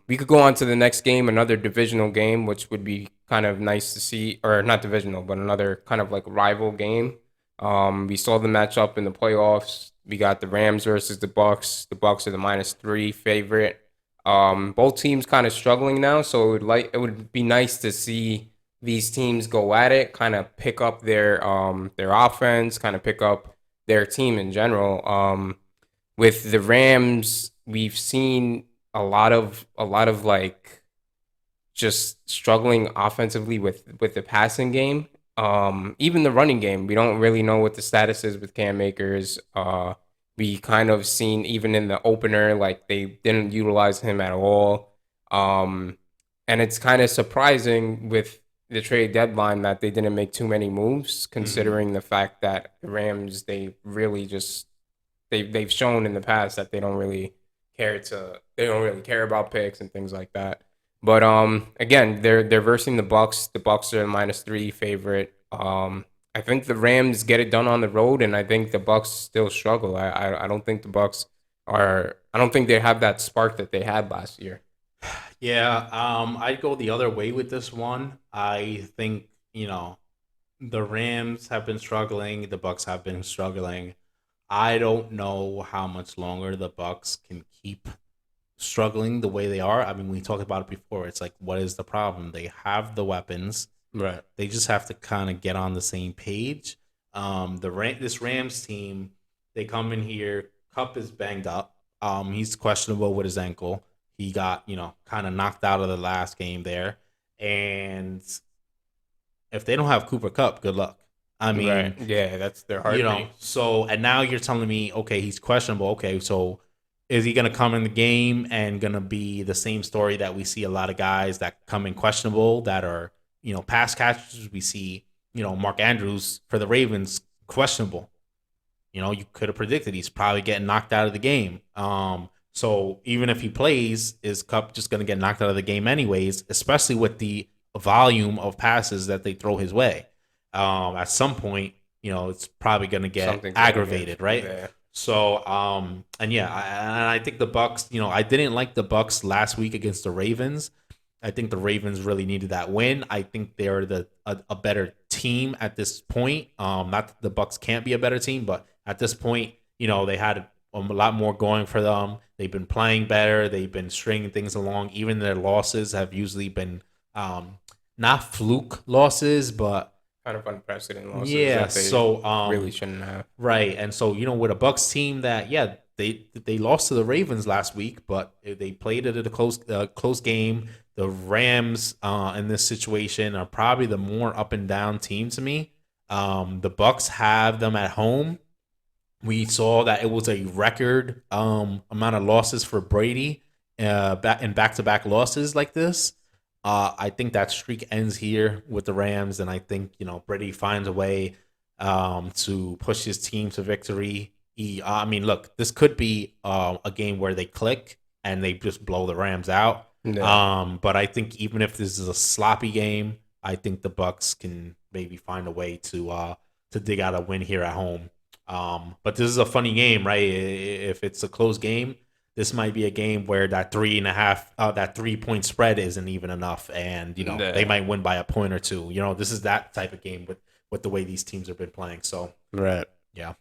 We could go on to the next game, another divisional game, which would be kind of nice to see, or not divisional, but another kind of like rival game. We saw the matchup in the playoffs. We got the Rams versus the Bucks. The Bucks are the -3 favorite. Both teams kind of struggling now, so it would be nice to see these teams go at it, kind of pick up their offense, kind of pick up their team in general. With the Rams, we've seen a lot of like just struggling offensively with the passing game. Even the running game, we don't really know what the status is with Cam Akers. We kind of seen even in the opener, like they didn't utilize him at all. Um, and it's kind of surprising with the trade deadline that they didn't make too many moves, Hmm. considering the fact that the Rams they really just they've shown in the past that they don't really care about picks and things like that. But again, they're versing the Bucks. The Bucks are a -3 favorite. I think the Rams get it done on the road, and I think the Bucks still struggle. I don't think the Bucks are. I don't think they have that spark that they had last year. Yeah, I'd go the other way with this one. I think, the Rams have been struggling, the Bucks have been struggling. I don't know how much longer the Bucks can keep struggling the way they are. I mean, we talked about it before. It's like, what is the problem? They have the weapons. Right. They just have to kind of get on the same page. This Rams team, they come in here. Cup is banged up. He's questionable with his ankle. He got kind of knocked out of the last game there, and if they don't have Cooper Cup, good luck. I Right. mean, Yeah, that's their heartbeat. so and now you're telling me, okay, he's questionable. Okay, so is he gonna come in the game and gonna be the same story that we see a lot of guys that come in questionable that are pass catchers? We see Mark Andrews for the Ravens questionable. You could have predicted he's probably getting knocked out of the game. So even if he plays, is Cup just going to get knocked out of the game anyways? Especially with the volume of passes that they throw his way. At some point, it's probably going to get Something's gonna give. aggravated, right? Yeah. So, and yeah, I think the Bucks. I didn't like the Bucks last week against the Ravens. I think the Ravens really needed that win. I think they're a better team at this point. Not that the Bucks can't be a better team, but at this point, they had a lot more going for them. They've been playing better. They've been stringing things along. Even their losses have usually been not fluke losses, but Kind of unprecedented losses yeah. that they So really shouldn't have. right, and so with a Bucks team that they lost to the Ravens last week, but they played it at a close game. The Rams in this situation are probably the more up and down team to me. The Bucks have them at home. We saw that it was a record amount of losses for Brady back to back losses like this. I think that streak ends here with the Rams, and I think Brady finds a way to push his team to victory. I mean, look, this could be a game where they click and they just blow the Rams out. Yeah. But I think even if this is a sloppy game, I think the Bucks can maybe find a way to dig out a win here at home. But this is a funny game, right? If it's a close game, this might be a game where that 3.5, that 3 point spread isn't even enough, and they Yeah. might win by a point or two. This is that type of game with the way these teams have been playing. So Right. yeah.